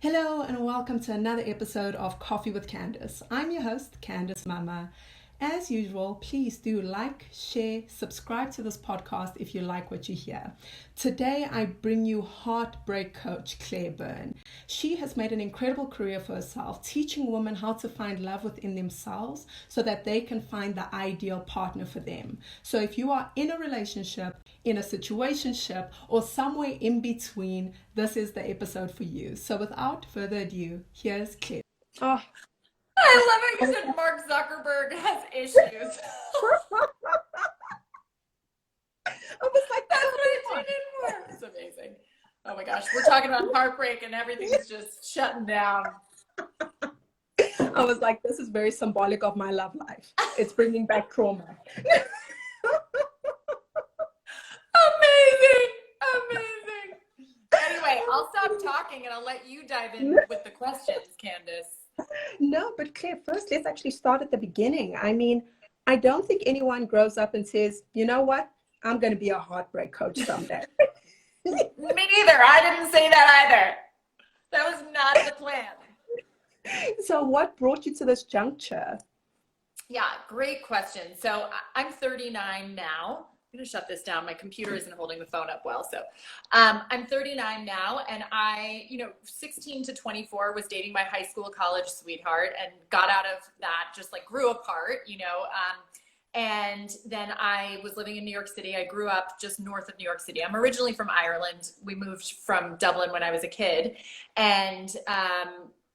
Hello and welcome to another episode of Coffee with Candice. I'm your host, Candice Mama. As usual, please do like, share, subscribe to this podcast if you like what you hear. Today, I bring you heartbreak coach Claire Byrne. She has made an incredible career for herself, teaching women how to find love within themselves so that they can find the ideal partner for them. So if you are in a relationship, in a situationship, or somewhere in between, this is the episode for you. So without further ado, here's Claire. Oh, I love how you said Mark Zuckerberg has issues. I was like, That's what I tuned in for. It's amazing. Oh my gosh, we're talking about heartbreak and everything's just shutting down. I was like, this is very symbolic of my love life. It's bringing back trauma. Amazing. Anyway, I'll stop talking and I'll let you dive in with the questions, Candice. No, but Claire, first let's actually start at the beginning. I mean, I don't think anyone grows up and says, you know what, I'm going to be a heartbreak coach someday. Me neither. I didn't say that either. That was not the plan. So what brought you to this juncture? Yeah, great question. So I'm 39 now. I'm going to shut this down. My computer isn't holding the phone up well. So I'm 39 now, and 16 to 24 was dating my high school, college sweetheart, and got out of that, just like grew apart, and then I was living in New York City. I grew up just north of New York City. I'm originally from Ireland. We moved from Dublin when I was a kid, and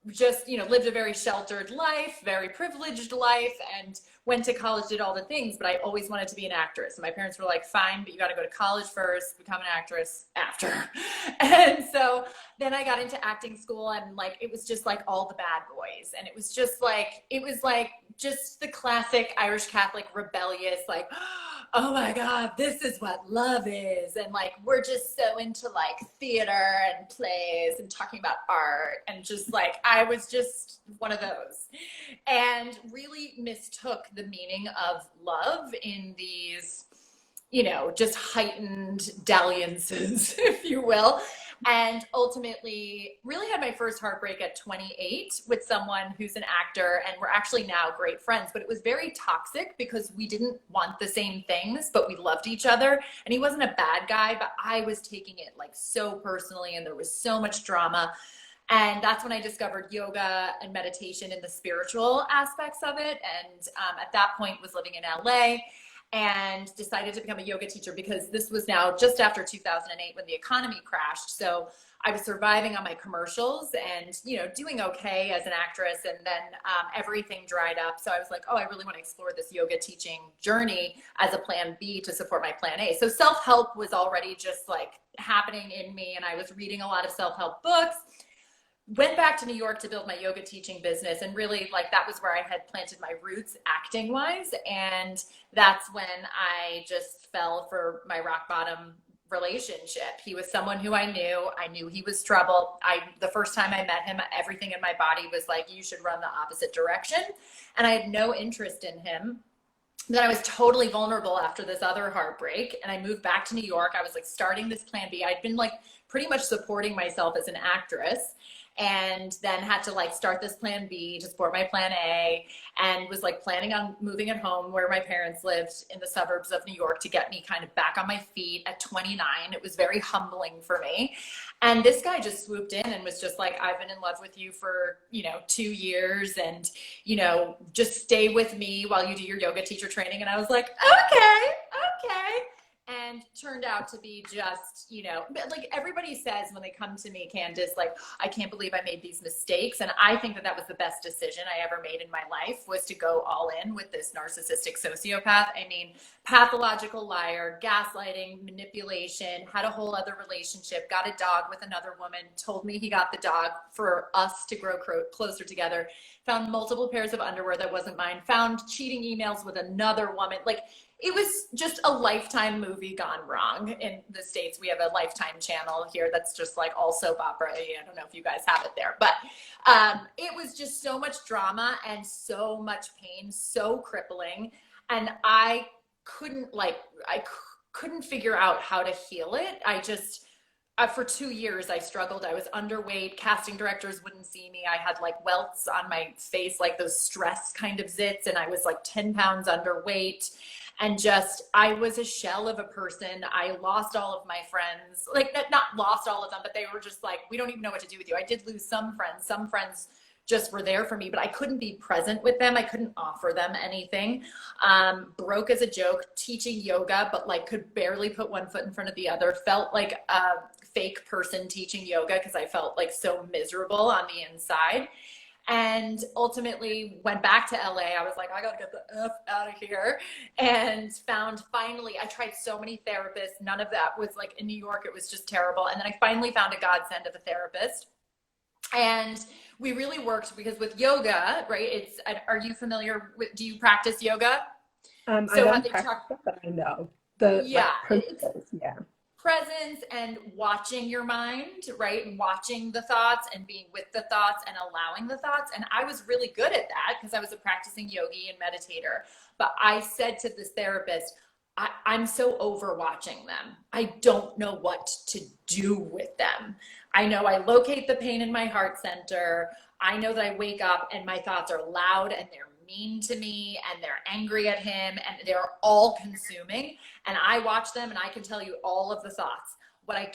just, lived a very sheltered life, very privileged life, and went to college, did all the things, but I always wanted to be an actress. And my parents were like, fine, but you got to go to college first, become an actress after. And so then I got into acting school, and it was just like all the bad boys. And it was just the classic Irish Catholic rebellious, oh my God, this is what love is. And we're just so into theater and plays and talking about art. And just I was just one of those, and really mistook the meaning of love in these, just heightened dalliances, if you will. And ultimately really had my first heartbreak at 28 with someone who's an actor, and we're actually now great friends, but it was very toxic because we didn't want the same things, but we loved each other. And he wasn't a bad guy, but I was taking it so personally, and there was so much drama. And that's when I discovered yoga and meditation and the spiritual aspects of it. And at that point was living in LA, and decided to become a yoga teacher because this was now just after 2008 when the economy crashed. So I was surviving on my commercials and, doing okay as an actress. And then everything dried up. So I was like, oh, I really want to explore this yoga teaching journey as a plan B to support my plan A. So self-help was already just happening in me. And I was reading a lot of self-help books. Went back to New York to build my yoga teaching business, and really that was where I had planted my roots acting wise. And that's when I just fell for my rock bottom relationship. He was someone who I knew he was trouble. The first time I met him, everything in my body was like, you should run the opposite direction. And I had no interest in him. Then I was totally vulnerable after this other heartbreak, and I moved back to New York. I was starting this plan B. I'd been pretty much supporting myself as an actress, and then had to start this plan B to support my plan A, and was planning on moving at home where my parents lived in the suburbs of New York to get me kind of back on my feet at 29. It was very humbling for me. And this guy just swooped in and was just like, I've been in love with you for, 2 years, and, just stay with me while you do your yoga teacher training. And I was like, okay. And turned out to be just, everybody says when they come to me, Candice, I can't believe I made these mistakes. And I think that was the best decision I ever made in my life, was to go all in with this narcissistic sociopath. I mean, pathological liar, gaslighting, manipulation, had a whole other relationship, got a dog with another woman, told me he got the dog for us to grow closer together, found multiple pairs of underwear that wasn't mine, found cheating emails with another woman. It was just a Lifetime movie gone wrong. In the States, we have a Lifetime channel here that's just all soap opera. I don't know if you guys have it there, but it was just so much drama and so much pain, so crippling. And I couldn't figure out how to heal it. I just for 2 years I struggled. I was underweight. Casting directors wouldn't see me. I had like welts on my face, like those stress kind of zits, and I was like 10 pounds underweight. And just, I was a shell of a person. I lost all of my friends, like not lost all of them, but they were just like, we don't even know what to do with you. I did lose some friends. Some friends just were there for me, but I couldn't be present with them. I couldn't offer them anything. Broke as a joke, teaching yoga, but like could barely put one foot in front of the other. Felt like a fake person teaching yoga because I felt like so miserable on the inside. And ultimately went back to LA. I was like, I gotta get the F out of here. And found, finally, I tried so many therapists. None of that was like, in New York, it was just terrible. And then I finally found a godsend of a therapist. And we really worked because with yoga, right? Are you familiar with, do you practice yoga? I don't practice it, but I know yeah, principles. Yeah. Presence and watching your mind, right? And watching the thoughts and being with the thoughts and allowing the thoughts. And I was really good at that because I was a practicing yogi and meditator. But I said to this therapist, I'm so over watching them. I don't know what to do with them. I know I locate the pain in my heart center. I know that I wake up and my thoughts are loud and they're mean to me and they're angry at him and they're all consuming. And I watch them and I can tell you all of the thoughts. What I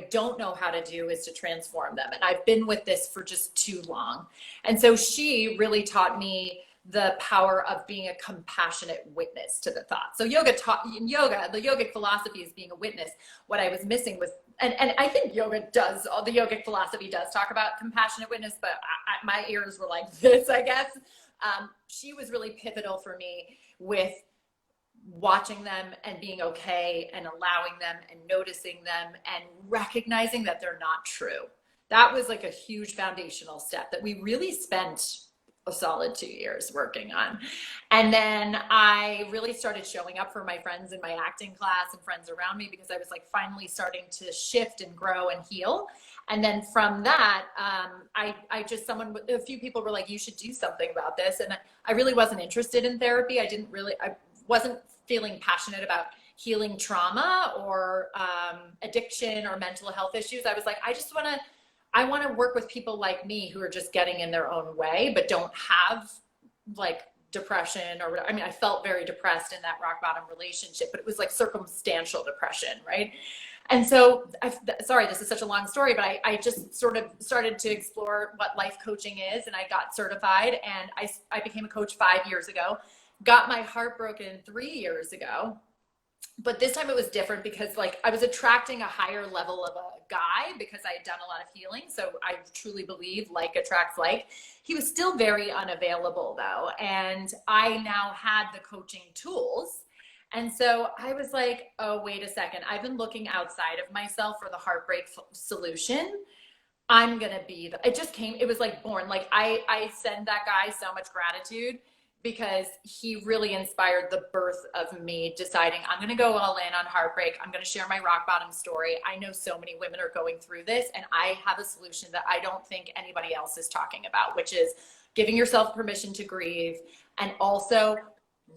don't know how to do is to transform them. And I've been with this for just too long. And so she really taught me the power of being a compassionate witness to the thoughts. So the yogic philosophy is being a witness. What I was missing was, and I think the yogic philosophy does talk about compassionate witness, but my ears were like this, I guess. She was really pivotal for me with watching them and being okay and allowing them and noticing them and recognizing that they're not true. That was like a huge foundational step that we really spent a solid 2 years working on. And then I really started showing up for my friends in my acting class and friends around me because I was like finally starting to shift and grow and heal. And then from that, a few people were like, you should do something about this. And I really wasn't interested in therapy. I wasn't feeling passionate about healing trauma or addiction or mental health issues. I was like, I want to work with people like me who are just getting in their own way, but don't have like depression I felt very depressed in that rock bottom relationship, but it was like circumstantial depression, right? And so, sorry, this is such a long story, but I just sort of started to explore what life coaching is, and I got certified, and I became a coach 5 years ago, got my heart broken 3 years ago. But this time it was different because like I was attracting a higher level of a guy because I had done a lot of healing. So I truly believe like attracts like. He was still very unavailable though. And I now had the coaching tools. And so I was like, oh, wait a second. I've been looking outside of myself for the heartbreak solution. I'm going to be it was like born. Like I send that guy so much gratitude because he really inspired the birth of me deciding I'm going to go all in on heartbreak. I'm going to share my rock bottom story. I know so many women are going through this, and I have a solution that I don't think anybody else is talking about, which is giving yourself permission to grieve and also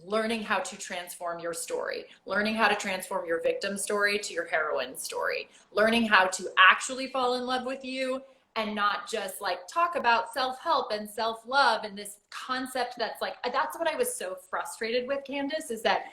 learning how to transform your story, learning how to transform your victim story to your heroine story, learning how to actually fall in love with you and not just like talk about self-help and self-love and this concept that's like, that's what I was so frustrated with, Candice, is that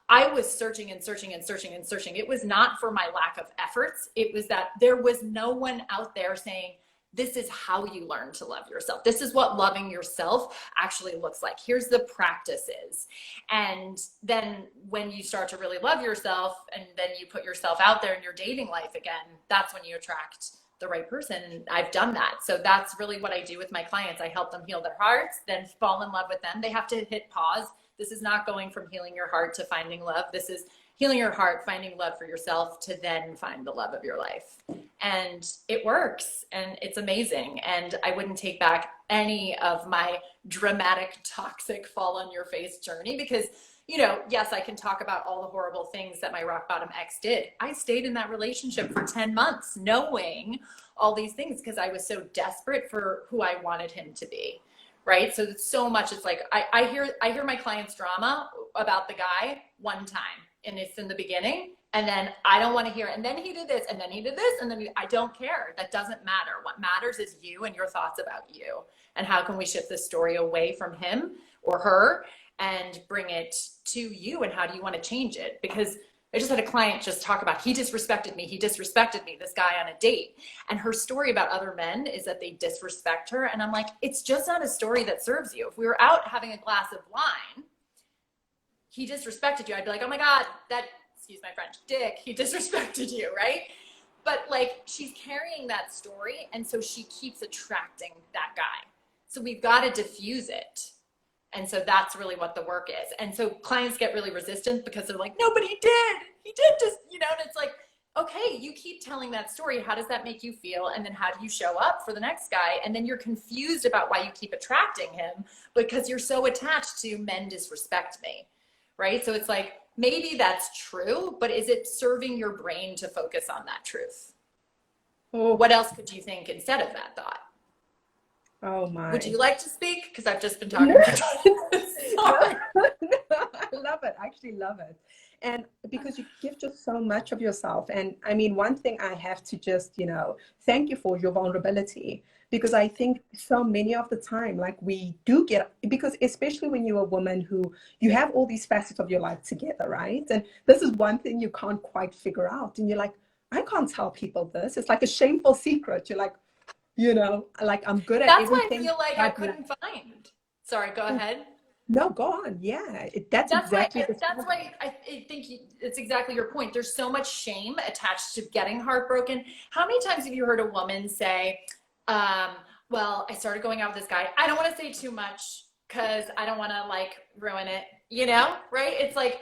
I was searching and searching and searching and searching. It was not for my lack of efforts. It was that there was no one out there saying, this is how you learn to love yourself. This is what loving yourself actually looks like. Here's the practices. And then when you start to really love yourself and then you put yourself out there in your dating life again, that's when you attract the right person. And I've done that. So that's really what I do with my clients. I help them heal their hearts, then fall in love with them. They have to hit pause. This is not going from healing your heart to finding love. This is healing your heart, finding love for yourself to then find the love of your life. And it works and it's amazing. And I wouldn't take back any of my dramatic, toxic fall on your face journey because, you know, yes, I can talk about all the horrible things that my rock bottom ex did. I stayed in that relationship for 10 months knowing all these things because I was so desperate for who I wanted him to be. Right. So much. It's like I hear my clients' drama about the guy one time and it's in the beginning, and then I don't want to hear it. And then he did this, and then he did this, and then I don't care. That doesn't matter. What matters is you and your thoughts about you. And how can we shift this story away from him or her and bring it to you? And how do you want to change it? Because I just had a client just talk about, he disrespected me, this guy on a date. And her story about other men is that they disrespect her. And I'm like, it's just not a story that serves you. If we were out having a glass of wine, he disrespected you, I'd be like, oh my God, that, excuse my French, dick, he disrespected you, right? But like, she's carrying that story, and so she keeps attracting that guy. So we've got to diffuse it. And so that's really what the work is. And so clients get really resistant because they're like, no, but he did just, you know, and it's like, okay, you keep telling that story. How does that make you feel? And then how do you show up for the next guy? And then you're confused about why you keep attracting him because you're so attached to men disrespect me, right? So it's like, maybe that's true, but is it serving your brain to focus on that truth? Oh, what else could you think instead of that thought? Oh my. Would you like to speak? Because I've just been talking. Sorry. I love it. I actually love it. And because you give just so much of yourself. And I mean, one thing I have to just, you know, thank you for your vulnerability, because I think so many of the time, like we do get, because especially when you're a woman who you have all these facets of your life together, right? And this is one thing you can't quite figure out. And you're like, I can't tell people this. It's like a shameful secret. You're like, you know, like I'm good at everything. That's why I feel like I couldn't find. Sorry, go ahead. No, go on. Yeah, that's exactly. That's why I think it's exactly your point. There's so much shame attached to getting heartbroken. How many times have you heard a woman say, well, I started going out with this guy. I don't want to say too much because I don't want to like ruin it, you know, right? It's like,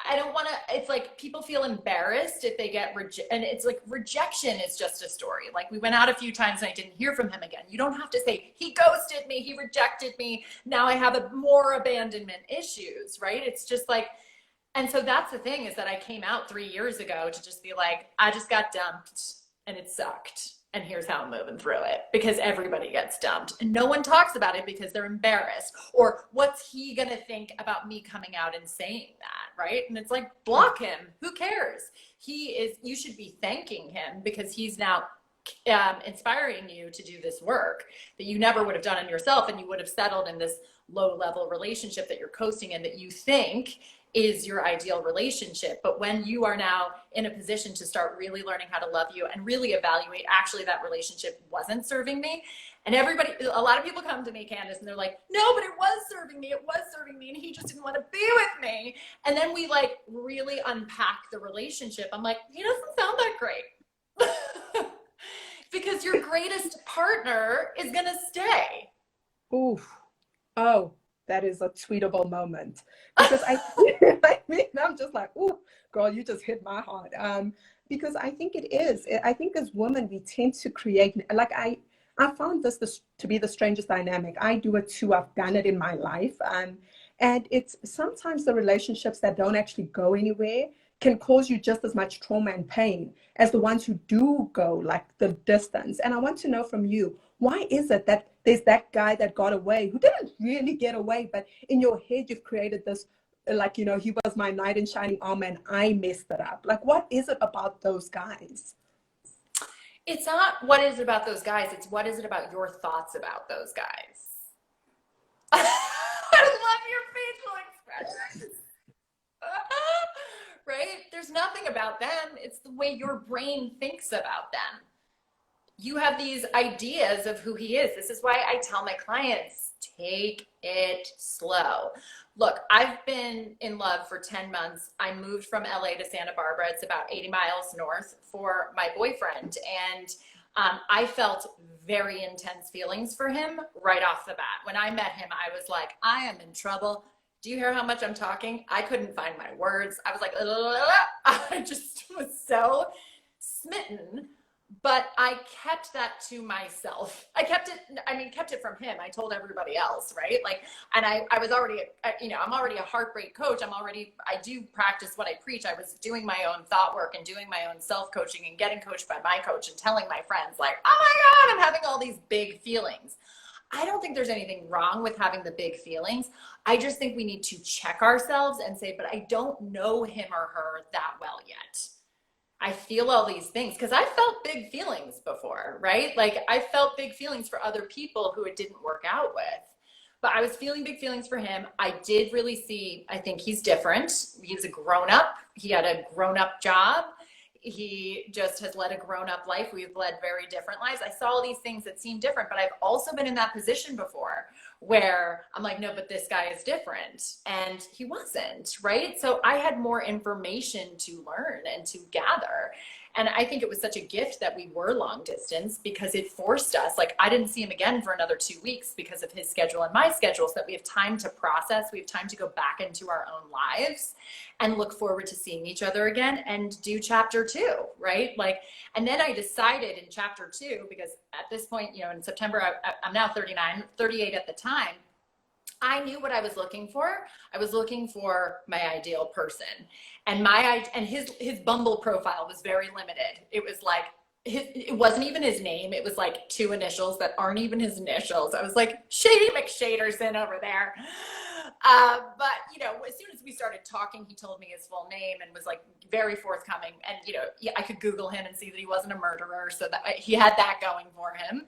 I don't want to, it's like people feel embarrassed if they get and it's like rejection is just a story. Like we went out a few times and I didn't hear from him again. You don't have to say, he ghosted me, he rejected me. Now I have more abandonment issues, right? It's just like, and so that's the thing is that I came out 3 years ago to just be like, I just got dumped and it sucked. And here's how I'm moving through it, because everybody gets dumped and no one talks about it because they're embarrassed, or what's he going to think about me coming out and saying that, right? And it's like, block him. Who cares? You should be thanking him because he's now inspiring you to do this work that you never would have done in yourself. And you would have settled in this low level relationship that you're coasting in, that you think is your ideal relationship. But when you are now in a position to start really learning how to love you and really evaluate, actually that relationship wasn't serving me. And a lot of people come to me, Candice, and they're like, no, but it was serving me, and he just didn't want to be with me. And then we like really unpack the relationship. I'm like, he doesn't sound that great. Because your greatest partner is gonna stay. Oof. Oh, that is a tweetable moment. Because I mean, I'm just like, ooh, girl, you just hit my heart. Because I think it is. I think as women, we tend to create, like I found this to be the strangest dynamic. I do it too. I've done it in my life. And it's sometimes the relationships that don't actually go anywhere can cause you just as much trauma and pain as the ones who do go like the distance. And I want to know from you, why is it that there's that guy that got away who didn't really get away, but in your head you've created this, like, you know, he was my knight in shining armor and I messed it up. Like, what is it about those guys? It's not what is it about those guys, it's what is it about your thoughts about those guys. I love your facial expressions. Right? There's nothing about them. It's the way your brain thinks about them. You have these ideas of who he is. This is why I tell my clients, take it slow. Look, I've been in love for 10 months. I moved from LA to Santa Barbara. It's about 80 miles north for my boyfriend. And I felt very intense feelings for him right off the bat. When I met him, I was like, I am in trouble. Do you hear how much I'm talking? I couldn't find my words. I was like, I just was so smitten, but I kept that to myself. I kept it from him. I told everybody else, right? Like, and I was already, you know, I'm already a heartbreak coach. I do practice what I preach. I was doing my own thought work and doing my own self-coaching and getting coached by my coach and telling my friends like, oh my God, I'm having all these big feelings. I don't think there's anything wrong with having the big feelings. I just think we need to check ourselves and say, but I don't know him or her that well yet. I feel all these things because I felt big feelings before, right? Like I felt big feelings for other people who it didn't work out with. But I was feeling big feelings for him. I did really see, I think he's different. He's a grown up. He had a grown up job. He just has led a grown up life. We've led very different lives. I saw all these things that seem different, but I've also been in that position before where I'm like, no, but this guy is different. And he wasn't, right? So I had more information to learn and to gather. And I think it was such a gift that we were long distance because it forced us, like I didn't see him again for another 2 weeks because of his schedule and my schedule, so that we have time to process, we have time to go back into our own lives and look forward to seeing each other again and do chapter 2, right? Like, and then I decided in chapter 2, because at this point, you know, in September, I'm now 39, 38 at the time, I knew what I was looking for. I was looking for my ideal person. And his Bumble profile was very limited. It was like, it wasn't even his name. It was like 2 initials that aren't even his initials. I was like, Shady McShaderson over there. But, you know, as soon as we started talking, he told me his full name and was like very forthcoming. And, you know, I could Google him and see that he wasn't a murderer. So that he had that going for him.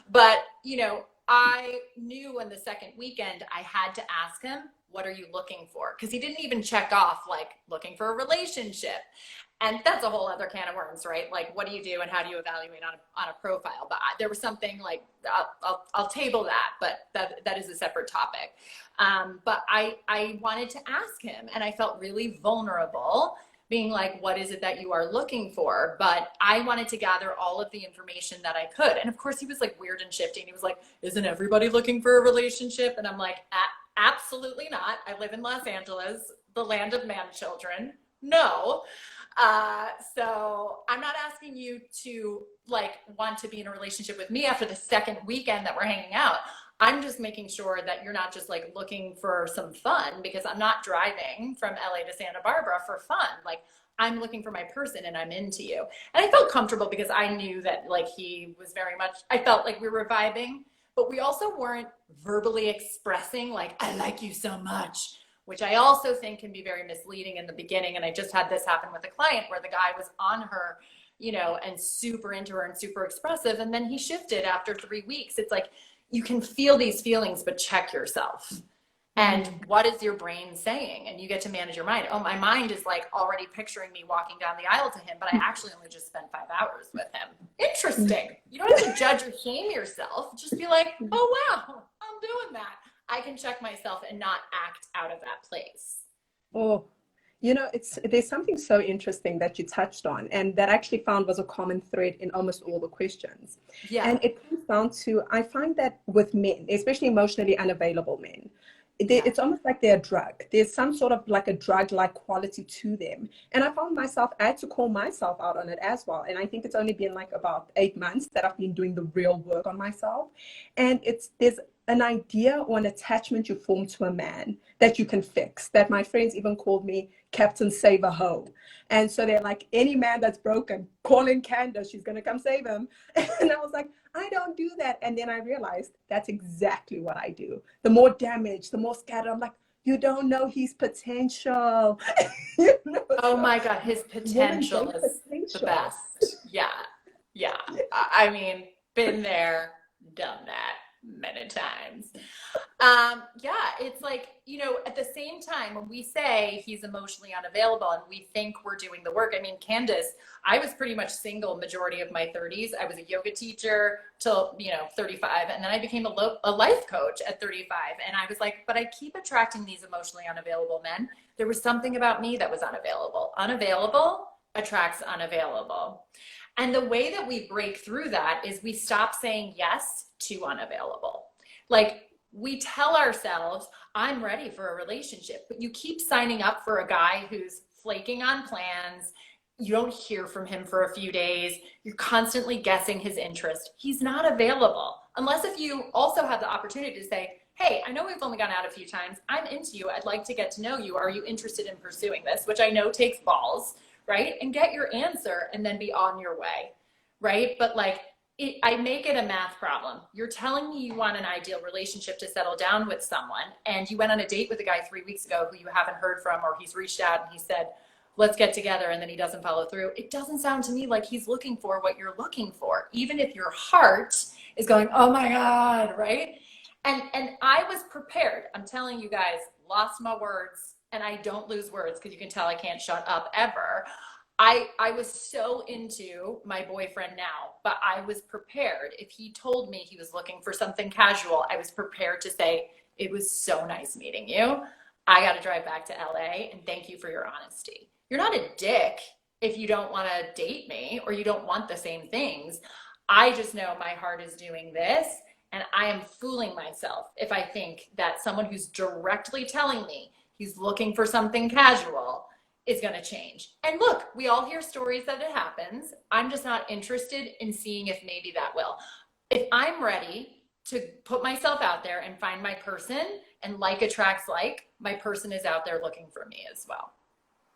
But, you know, I knew on the second weekend I had to ask him, what are you looking for? Because he didn't even check off like looking for a relationship. And that's a whole other can of worms, right? Like, what do you do and how do you evaluate on a profile? But there was something like, I'll table that, but that is a separate topic. But I wanted to ask him, and I felt really vulnerable being like, what is it that you are looking for? But I wanted to gather all of the information that I could. And of course he was like weird and shifting. He was like, isn't everybody looking for a relationship? And I'm like, absolutely not. I live in Los Angeles, the land of man children. No. So I'm not asking you to like want to be in a relationship with me after the second weekend that we're hanging out. I'm just making sure that you're not just like looking for some fun, because I'm not driving from LA to Santa Barbara for fun. Like, I'm looking for my person and I'm into you. And I felt comfortable because I knew that like he was very much, I felt like we were vibing, but we also weren't verbally expressing like, I like you so much, which I also think can be very misleading in the beginning. And I just had this happen with a client where the guy was on her, you know, and super into her and super expressive. And then he shifted after 3 weeks. It's like, you can feel these feelings, but check yourself. And what is your brain saying? And you get to manage your mind. Oh, my mind is like already picturing me walking down the aisle to him, but I actually only just spent 5 hours with him. Interesting. You don't have to judge or shame yourself. Just be like, oh, wow, I'm doing that. I can check myself and not act out of that place. Oh, you know, there's something so interesting that you touched on, and that I actually found was a common thread in almost all the questions. Yeah. And it comes down to, I find that with men, especially emotionally unavailable men, it's almost like they're a drug. There's some sort of like a drug-like quality to them. And I found myself, I had to call myself out on it as well. And I think it's only been like about 8 months that I've been doing the real work on myself. And there's an idea or an attachment you form to a man that you can fix, that my friends even called me Captain Save a Hoe. And so they're like, any man that's broken, call in Candice, she's going to come save him. And I was like, I don't do that. And then I realized that's exactly what I do. The more damage, the more scattered. I'm like, you don't know his potential. You know, oh my God, his potential is the best. Yeah. Yeah. I mean, been there, done that many times. Yeah, it's like, you know, at the same time, when we say he's emotionally unavailable and we think we're doing the work, I mean, Candice, I was pretty much single majority of my 30s. I was a yoga teacher till, 35. And then I became a life coach at 35. And I was like, but I keep attracting these emotionally unavailable men. There was something about me that was unavailable. Unavailable attracts unavailable. And the way that we break through that is we stop saying yes to unavailable. Like, we tell ourselves, I'm ready for a relationship, but you keep signing up for a guy who's flaking on plans. You don't hear from him for a few days. You're constantly guessing his interest. He's not available. Unless if you also have the opportunity to say, hey, I know we've only gone out a few times. I'm into you. I'd like to get to know you. Are you interested in pursuing this? Which I know takes balls, right? And get your answer and then be on your way, right? But like, I make it a math problem. You're telling me you want an ideal relationship to settle down with someone, and you went on a date with a guy 3 weeks ago who you haven't heard from, or he's reached out and he said, let's get together, and then he doesn't follow through. It doesn't sound to me like he's looking for what you're looking for, even if your heart is going, oh my God, right? And I was prepared. I'm telling you guys, lost my words, and I don't lose words because you can tell I can't shut up ever. I was so into my boyfriend now, but I was prepared. If he told me he was looking for something casual, I was prepared to say, it was so nice meeting you. I got to drive back to LA, and thank you for your honesty. You're not a dick if you don't want to date me or you don't want the same things. I just know my heart is doing this, and I am fooling myself if I think that someone who's directly telling me he's looking for something casual is going to change. And look, we all hear stories that it happens. I'm just not interested in seeing if maybe that will. If I'm ready to put myself out there and find my person, and like attracts like, my person is out there looking for me as well.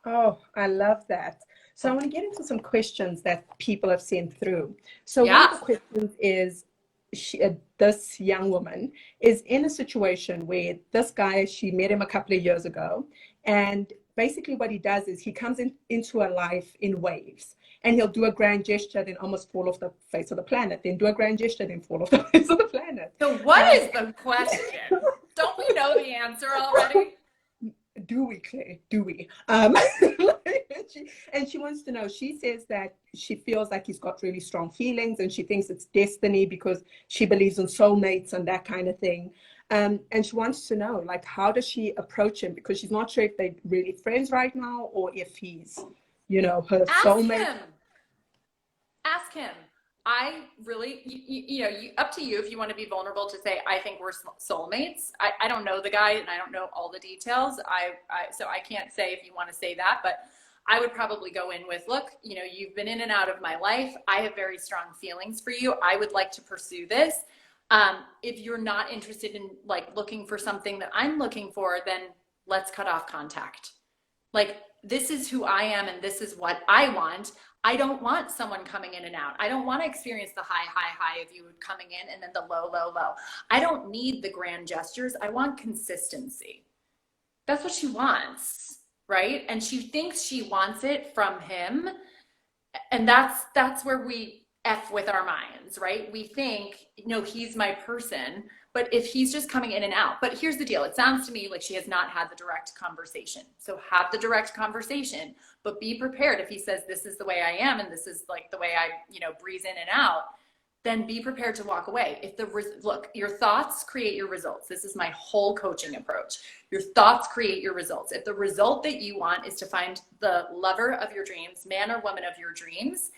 Oh, I love that. So I want to get into some questions that people have sent through. So one of the questions is, this young woman is in a situation where this guy, she met him a couple of years ago, and basically what he does is he comes into her life in waves, and he'll do a grand gesture, then almost fall off the face of the planet, then do a grand gesture, then fall off the face of the planet. So what is the question? Don't we know the answer already? Do we, Claire? Do we? And she wants to know, she says that she feels like he's got really strong feelings, and she thinks it's destiny because she believes in soulmates and that kind of thing. And she wants to know, like, how does she approach him? Because she's not sure if they're really friends right now or if he's, her soulmate. Ask him. I really, up to you if you want to be vulnerable to say, I think we're soulmates. I don't know the guy, and I don't know all the details. So I can't say if you want to say that, but I would probably go in with, look, you've been in and out of my life. I have very strong feelings for you. I would like to pursue this. If you're not interested in looking for something that I'm looking for, then let's cut off contact. This is who I am, and this is what I want. I don't want someone coming in and out. I don't want to experience the high of you coming in and then the low. I don't need the grand gestures. I want consistency. That's what she wants, right? And she thinks she wants it from him. And that's where we F with our minds, right? We think, he's my person, but if he's just coming in and out. But here's the deal. It sounds to me like she has not had the direct conversation. So have the direct conversation, but be prepared. If he says, this is the way I am, and this is the way I, breeze in and out, then be prepared to walk away. Look, your thoughts create your results. This is my whole coaching approach. Your thoughts create your results. If the result that you want is to find the lover of your dreams, man or woman of your dreams,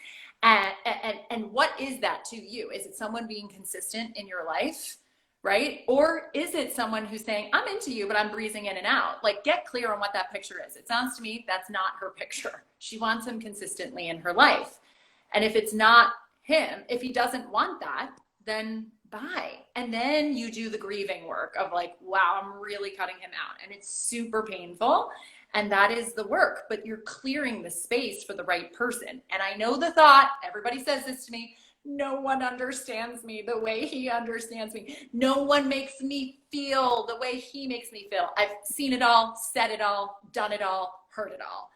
and what is that to you? Is it someone being consistent in your life? Right? Or is it someone who's saying, I'm into you, but I'm breezing in and out? Get clear on what that picture is. It sounds to me that's not her picture. She wants him consistently in her life. And if it's not him, if he doesn't want that, then bye. And then you do the grieving work of wow, I'm really cutting him out. And it's super painful. And that is the work, but you're clearing the space for the right person. And I know the thought, everybody says this to me, no one understands me the way he understands me. No one makes me feel the way he makes me feel. I've seen it all, said it all, done it all, heard it all.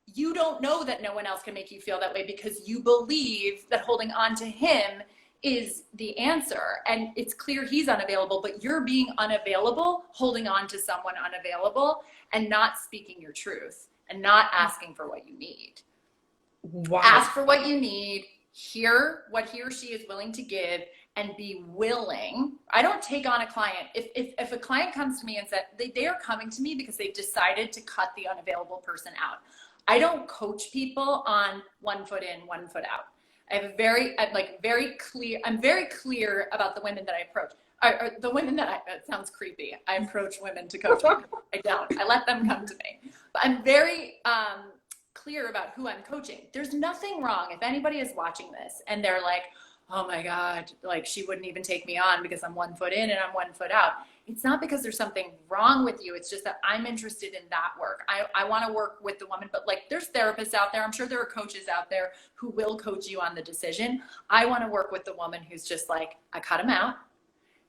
You don't know that no one else can make you feel that way because you believe that holding on to him is the answer. And it's clear he's unavailable, but you're being unavailable, holding on to someone unavailable, and not speaking your truth and not asking for what you need. Wow. Ask for what you need. Hear what he or she is willing to give, and be willing. I don't take on a client. If a client comes to me and said they are coming to me because they've decided to cut the unavailable person out. I don't coach people on 1 foot in, 1 foot out. I'm very clear about the women that I approach. Or the women that that sounds creepy. I approach women to coach them. I don't. I let them come to me. But I'm very clear about who I'm coaching. There's nothing wrong if anybody is watching this and they're like, oh my God, like she wouldn't even take me on because I'm 1 foot in and I'm 1 foot out. It's not because there's something wrong with you. It's just that I'm interested in that work. I want to work with the woman, but like there's therapists out there. I'm sure there are coaches out there who will coach you on the decision. I want to work with the woman who's just like, I cut him out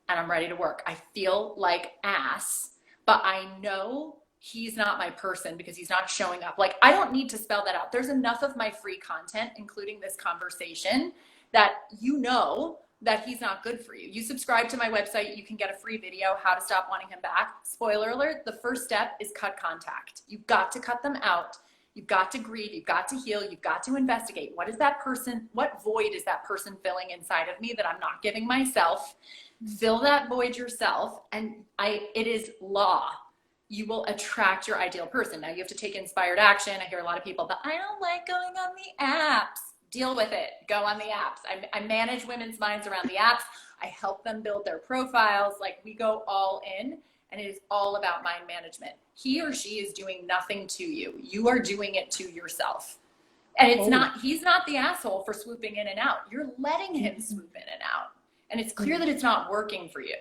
and I'm ready to work. I feel like ass, but I know he's not my person because he's not showing up. Like, I don't need to spell that out. There's enough of my free content, including this conversation, that you know that he's not good for you. You subscribe to my website, you can get a free video, how to stop wanting him back. Spoiler alert, the first step is cut contact. You've got to cut them out. You've got to grieve, you've got to heal, you've got to investigate. What is that person, what void is that person filling inside of me that I'm not giving myself? Fill that void yourself, and it is law. You will attract your ideal person. Now you have to take inspired action. I hear a lot of people, but I don't like going on the apps. Deal with it. Go on the apps. I manage women's minds around the apps. I help them build their profiles. Like, we go all in, and it is all about mind management. He or she is doing nothing to you. You are doing it to yourself. And it's not, he's not the asshole for swooping in and out. You're letting him swoop in and out. And it's clear that it's not working for you.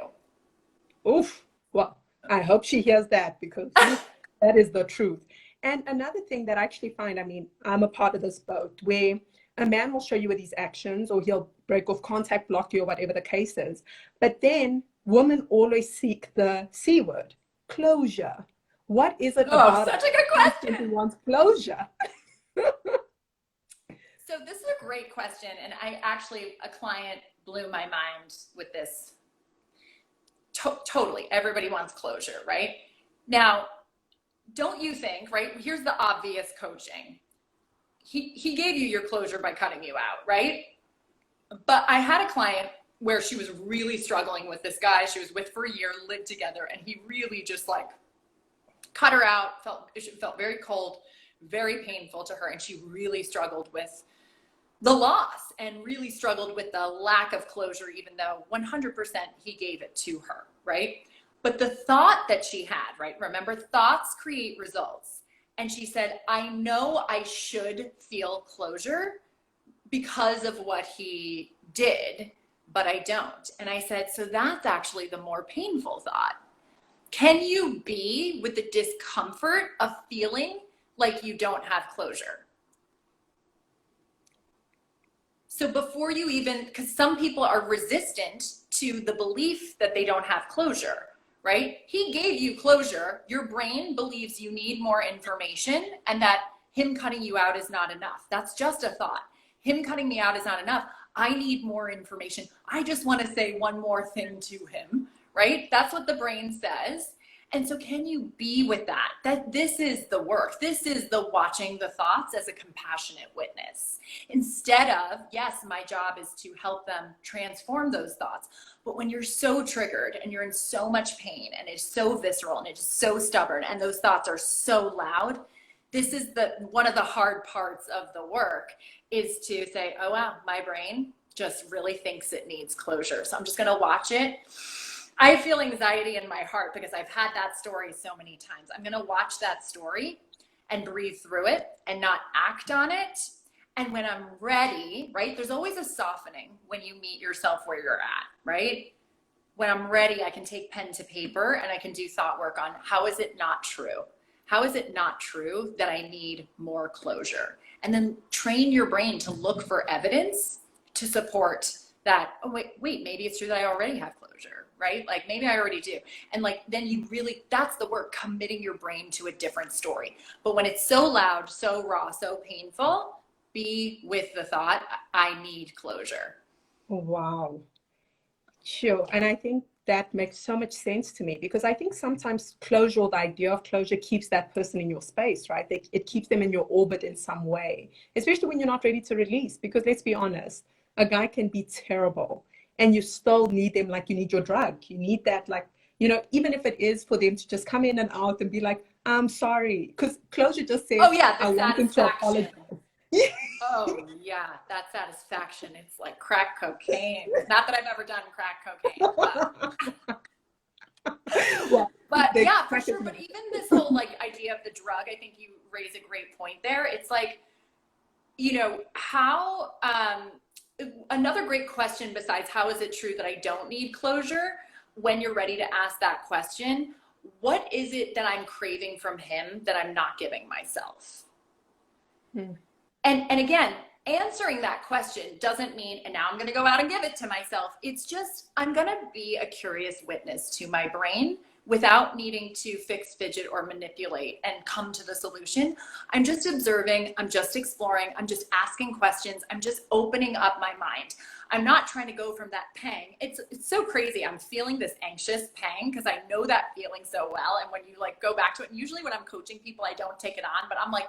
Oof. Well, I hope she hears that, because that is the truth. And another thing that I actually find, I mean, I'm a part of this boat where a man will show you with his actions, or he'll break off contact, block you, or whatever the case is. But then women always seek the C word, closure. What is it about such a good question. Who wants closure? So this is a great question. And a client blew my mind with this. Totally. Everybody wants closure, right? Now, don't you think, right? Here's the obvious coaching. He gave you your closure by cutting you out, right? But I had a client where she was really struggling with this guy she was with for a year, lived together, and he really just like cut her out, it felt very cold, very painful to her, and she really struggled with the loss and really struggled with the lack of closure, even though 100% he gave it to her, right? But the thought that she had, right? Remember, thoughts create results. And she said, I know I should feel closure because of what he did, but I don't. And I said, so that's actually the more painful thought. Can you be with the discomfort of feeling like you don't have closure? So before you even, because some people are resistant to the belief that they don't have closure, right? He gave you closure. Your brain believes you need more information and that him cutting you out is not enough. That's just a thought. Him cutting me out is not enough. I need more information. I just want to say one more thing to him, right? That's what the brain says. And so can you be with that? That this is the work. This is the watching the thoughts as a compassionate witness. Instead of, yes, my job is to help them transform those thoughts. But when you're so triggered and you're in so much pain and it's so visceral and it's so stubborn and those thoughts are so loud, this is one of the hard parts of the work, is to say, oh, wow, my brain just really thinks it needs closure. So I'm just going to watch it. I feel anxiety in my heart because I've had that story so many times. I'm going to watch that story and breathe through it and not act on it. And when I'm ready, right, there's always a softening when you meet yourself where you're at, right? When I'm ready, I can take pen to paper and I can do thought work on how is it not true? How is it not true that I need more closure? And then train your brain to look for evidence to support that, oh, wait, maybe it's true that I already have closure, right? Like maybe I already do. And like, then you really, that's the work, committing your brain to a different story. But when it's so loud, so raw, so painful, be with the thought, I need closure. Wow. Sure. And I think that makes so much sense to me, because I think sometimes closure, or the idea of closure, keeps that person in your space, right? It keeps them in your orbit in some way, especially when you're not ready to release. Because let's be honest, a guy can be terrible and you still need them like you need your drug. You need that, like, you know, even if it is for them to just come in and out and be like, I'm sorry. Because closure just says, oh, yeah, I want them to apologize. Oh, yeah, that satisfaction. It's like crack cocaine. Not that I've ever done crack cocaine. But yeah, for sure. But even this whole like idea of the drug, I think you raise a great point there. It's like, you know, how another great question besides how is it true that I don't need closure, when you're ready to ask that question, what is it that I'm craving from him that I'm not giving myself? And again, answering that question doesn't mean, and now I'm going to go out and give it to myself. It's just, I'm going to be a curious witness to my brain without needing to fix, fidget, or manipulate and come to the solution. I'm just observing, I'm just exploring, I'm just asking questions, I'm just opening up my mind. I'm not trying to go from that pang. It's so crazy. I'm feeling this anxious pang because I know that feeling so well. And when you like go back to it, and usually when I'm coaching people, I don't take it on, but I'm like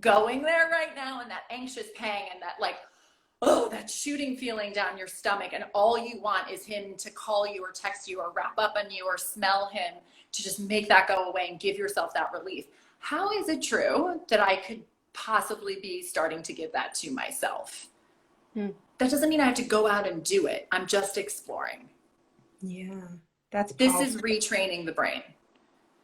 going there right now, and that anxious pang and that like, oh, that shooting feeling down your stomach, and all you want is him to call you or text you or wrap up on you or smell him to just make that go away and give yourself that relief. How is it true that I could possibly be starting to give that to myself? That doesn't mean I have to go out and do it. I'm just exploring. Yeah, that's powerful. This is retraining the brain.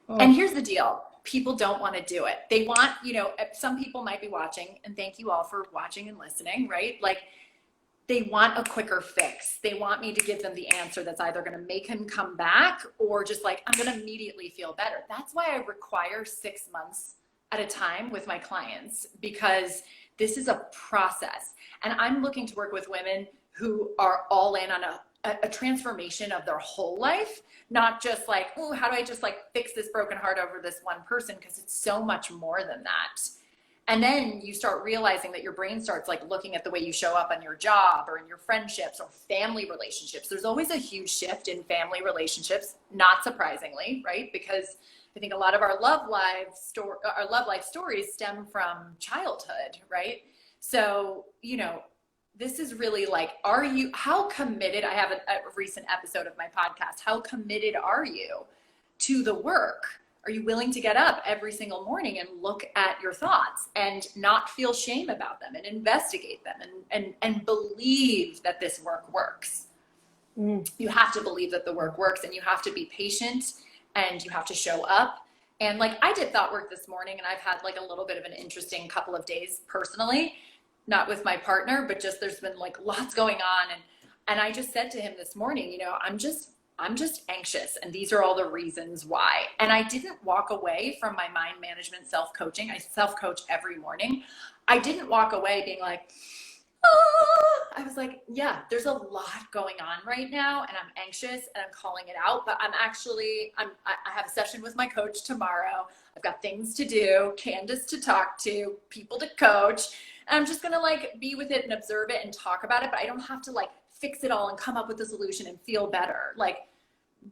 And here's the deal. People don't want to do it. They want, you know, some people might be watching, and thank you all for watching and listening, right? Like they want a quicker fix. They want me to give them the answer that's either going to make him come back or just like, I'm going to immediately feel better. That's why I require 6 months at a time with my clients, because this is a process. And I'm looking to work with women who are all in on a transformation of their whole life, not just like, oh, how do I just like fix this broken heart over this one person? Because it's so much more than that. And then you start realizing that your brain starts like looking at the way you show up on your job or in your friendships or family relationships. There's always a huge shift in family relationships, not surprisingly, right? Because I think a lot of our love life stories stem from childhood, right? So, you know, this is really like, how committed, I have a recent episode of my podcast, how committed are you to the work? Are you willing to get up every single morning and look at your thoughts and not feel shame about them and investigate them and believe that this work works? You have to believe that the work works, and you have to be patient, and you have to show up. And like I did thought work this morning, and I've had like a little bit of an interesting couple of days personally, not with my partner, but just there's been like lots going on. And I just said to him this morning, you know, I'm just anxious, and these are all the reasons why. And I didn't walk away from my mind management self-coaching. I self-coach every morning. I didn't walk away being like, oh, I was like, yeah, there's a lot going on right now, and I'm anxious, and I'm calling it out, but I have a session with my coach tomorrow. I've got things to do, Candice to talk to, people to coach. And I'm just going to like be with it and observe it and talk about it, but I don't have to like fix it all and come up with a solution and feel better. Like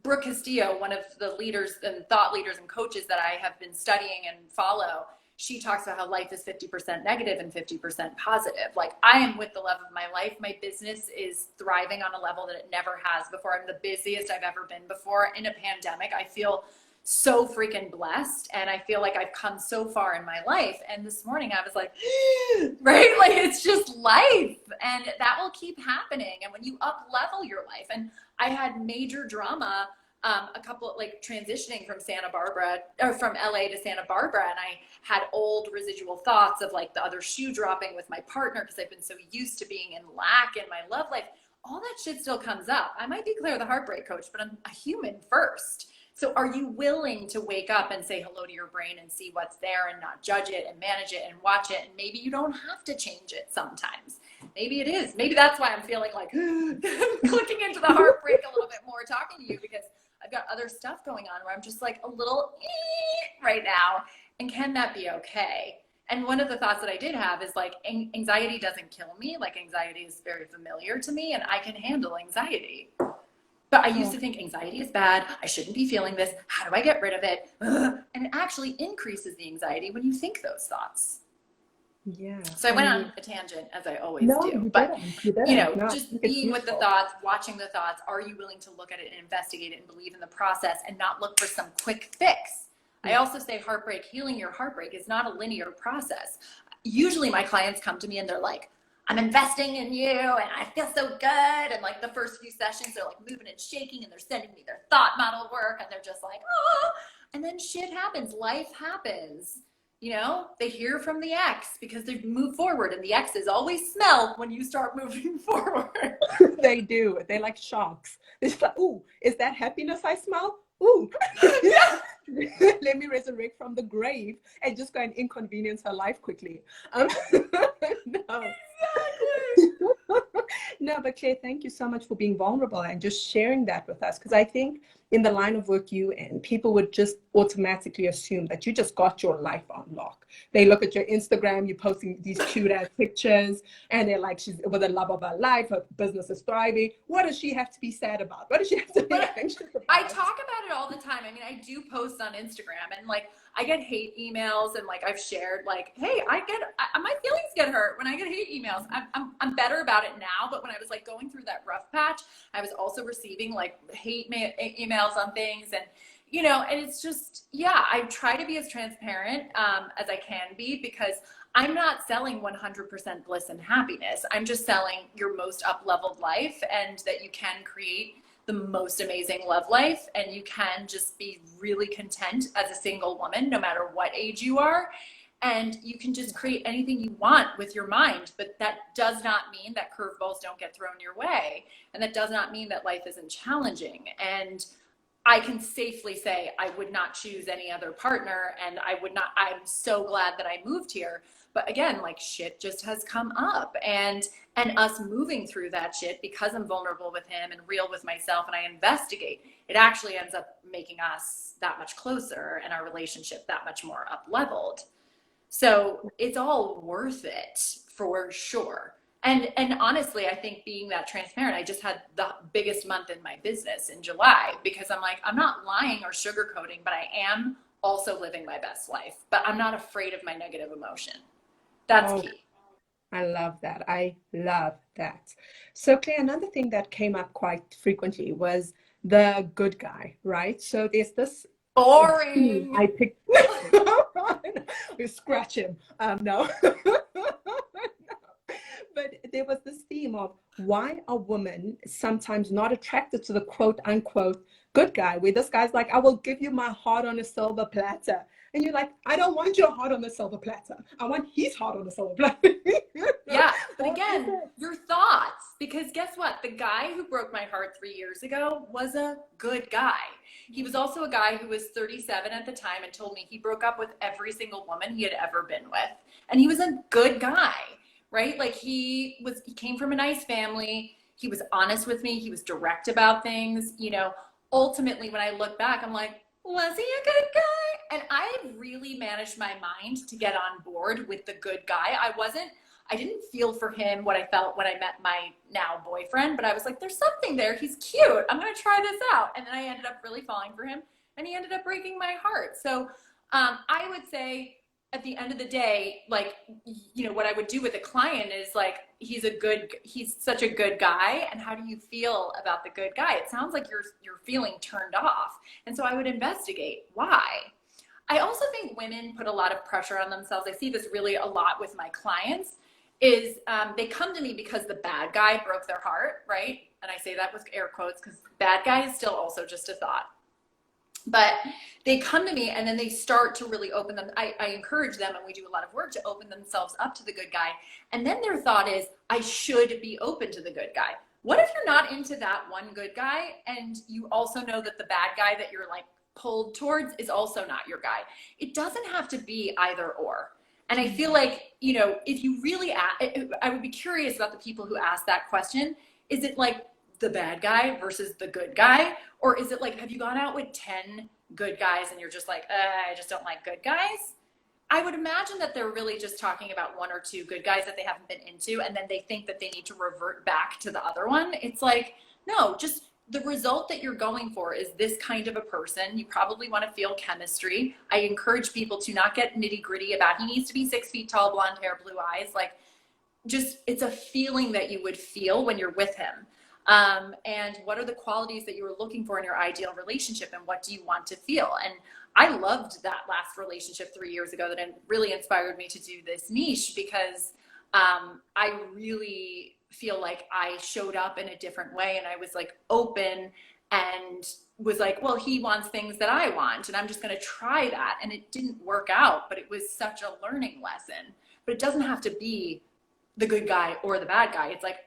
Brooke Castillo, one of the leaders and thought leaders and coaches that I have been studying and follow, she talks about how life is 50% negative and 50% positive. Like I am with the love of my life. My business is thriving on a level that it never has before. I'm the busiest I've ever been before in a pandemic. I feel so freaking blessed, and I feel like I've come so far in my life. And this morning I was like, right? Like it's just life, and that will keep happening. And when you up level your life, and I had major drama, a couple like transitioning from Santa Barbara or from LA to Santa Barbara. And I had old residual thoughts of like the other shoe dropping with my partner, because I've been so used to being in lack in my love life. All that shit still comes up. I might be Claire the heartbreak coach, but I'm a human first. So are you willing to wake up and say hello to your brain and see what's there and not judge it and manage it and watch it? And maybe you don't have to change it sometimes. Maybe it is. Maybe that's why I'm feeling like clicking into the heartbreak a little bit more talking to you, because I've got other stuff going on where I'm just like a little right now. And can that be okay? And one of the thoughts that I did have is like, anxiety doesn't kill me. Like anxiety is very familiar to me, and I can handle anxiety. But I used to think anxiety is bad. I shouldn't be feeling this. How do I get rid of it? And it actually increases the anxiety when you think those thoughts. Yeah. So I went on a tangent, as I always do. But, you know, just being with the thoughts, watching the thoughts, are you willing to look at it and investigate it and believe in the process and not look for some quick fix? I also say heartbreak, healing your heartbreak is not a linear process. Usually my clients come to me and they're like, I'm investing in you and I feel so good. And like the first few sessions, they're like moving and shaking and they're sending me their thought model work and they're just like, oh, and then shit happens. Life happens. You know, they hear from the ex because they've moved forward, and the exes always smell when you start moving forward. They do. They're like sharks. It's like, ooh, is that happiness I smell? Ooh, Yeah. let me resurrect from the grave and just go and inconvenience her life quickly. No. No, but Claire, thank you so much for being vulnerable and just sharing that with us. Because I think in the line of work you in, people would just automatically assume that you just got your life on lock. They look at your Instagram, you're posting these cute ass pictures, and they're like, she's with the love of her life, her business is thriving. What does she have to be sad about? What does she have to be anxious about? I talk about it all the time. I mean, I do post on Instagram, and like I get hate emails, and like I've shared like, hey, my feelings get hurt when I get hate emails. I'm better about it now, but when I was like going through that rough patch, I was also receiving like hate emails on things, and you know, and it's just, yeah, I try to be as transparent as I can be, because I'm not selling 100% bliss and happiness. I'm just selling your most up-leveled life, and that you can create the most amazing love life, and you can just be really content as a single woman, no matter what age you are. And you can just create anything you want with your mind. But that does not mean that curveballs don't get thrown your way. And that does not mean that life isn't challenging. And I can safely say I would not choose any other partner, and I'm so glad that I moved here. But again, like shit just has come up, and us moving through that shit, because I'm vulnerable with him and real with myself and I investigate, it actually ends up making us that much closer and our relationship that much more up leveled. So it's all worth it for sure. And honestly, I think being that transparent, I just had the biggest month in my business in July, because I'm like, I'm not lying or sugarcoating, but I am also living my best life. But I'm not afraid of my negative emotion. That's key. I love that. I love that. So, Claire, another thing that came up quite frequently was the good guy, right? So there's this Boring. I picked. We scratch him. No. But there was this theme of why are women sometimes not attracted to the quote unquote good guy, where this guy's like, I will give you my heart on a silver platter. And you're like, I don't want your heart on a silver platter. I want his heart on a silver platter. Yeah. But again, your thoughts, because guess what? The guy who broke my heart 3 years ago was a good guy. He was also a guy who was 37 at the time and told me he broke up with every single woman he had ever been with. And he was a good guy, right? Like he came from a nice family. He was honest with me. He was direct about things. You know, ultimately, when I look back, I'm like, was he a good guy? And I really managed my mind to get on board with the good guy. I didn't feel for him what I felt when I met my now boyfriend, but I was like, there's something there. He's cute. I'm going to try this out. And then I ended up really falling for him, and he ended up breaking my heart. So I would say at the end of the day, like, you know, what I would do with a client is like, he's such a good guy. And how do you feel about the good guy? It sounds like you're feeling turned off. And so I would investigate why. I also think women put a lot of pressure on themselves. I see this really a lot with my clients. They come to me because the bad guy broke their heart, right? And I say that with air quotes, because bad guy is still also just a thought. But they come to me and then they start to really open them. I encourage them, and we do a lot of work to open themselves up to the good guy. And then their thought is, I should be open to the good guy. What if you're not into that one good guy, and you also know that the bad guy that you're like pulled towards is also not your guy? It doesn't have to be either or. And I feel like, you know, if you really I would be curious about the people who ask that question. Is it like the bad guy versus the good guy? Or is it like, have you gone out with 10 good guys and you're just like, I just don't like good guys? I would imagine that they're really just talking about one or two good guys that they haven't been into, and then they think that they need to revert back to the other one. It's like, no, just the result that you're going for is this kind of a person. You probably want to feel chemistry. I encourage people to not get nitty gritty about he needs to be 6 feet tall, blonde hair, blue eyes. Like, just, it's a feeling that you would feel when you're with him. And what are the qualities that you were looking for in your ideal relationship, and what do you want to feel? And I loved that last relationship 3 years ago that really inspired me to do this niche, because I really feel like I showed up in a different way, and I was like open and was like, well, he wants things that I want, and I'm just going to try that. And it didn't work out, but it was such a learning lesson. But it doesn't have to be the good guy or the bad guy. It's like,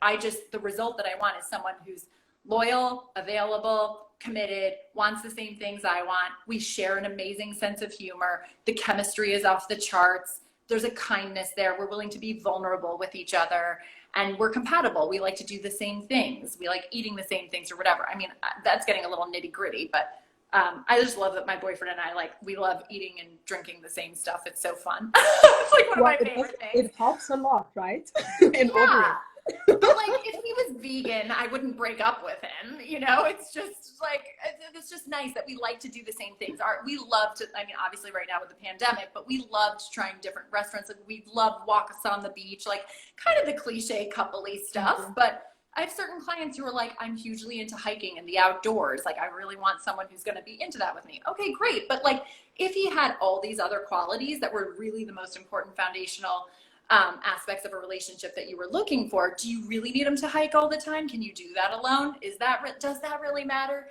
the result that I want is someone who's loyal, available, committed, wants the same things I want. We share an amazing sense of humor. The chemistry is off the charts. There's a kindness there. We're willing to be vulnerable with each other, and we're compatible. We like to do the same things. We like eating the same things or whatever. I mean, that's getting a little nitty gritty, but I just love that my boyfriend and I, we love eating and drinking the same stuff. It's so fun. It's like one of my favorite things. It helps a lot, right? In ordering. But if he was vegan, I wouldn't break up with him. It's just it's just nice that we like to do the same things. We love to, I mean, obviously right now with the pandemic, but we loved trying different restaurants. We love walks on the beach, kind of the cliche couple-y stuff. Mm-hmm. But I have certain clients who are like, I'm hugely into hiking and the outdoors. I really want someone who's going to be into that with me. Okay, great. But if he had all these other qualities that were really the most important foundational aspects of a relationship that you were looking for, do you really need him to hike all the time? Can you do that alone? Does that really matter?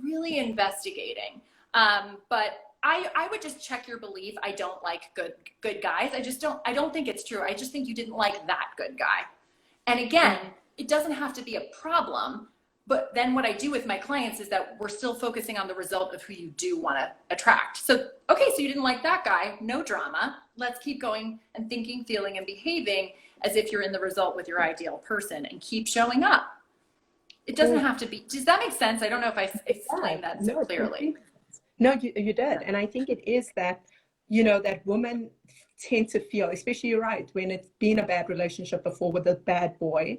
Really investigating. But I would just check your belief. I don't like good guys. I don't think it's true. I just think you didn't like that good guy. And again, it doesn't have to be a problem. But then what I do with my clients is that we're still focusing on the result of who you do want to attract. So, okay, so you didn't like that guy, no drama. Let's keep going and thinking, feeling, and behaving as if you're in the result with your ideal person, and keep showing up. It doesn't have to be, does that make sense? I don't know if I explained that so clearly. No, you did. And I think it is that, that women tend to feel, especially you're right, when it's been a bad relationship before with a bad boy,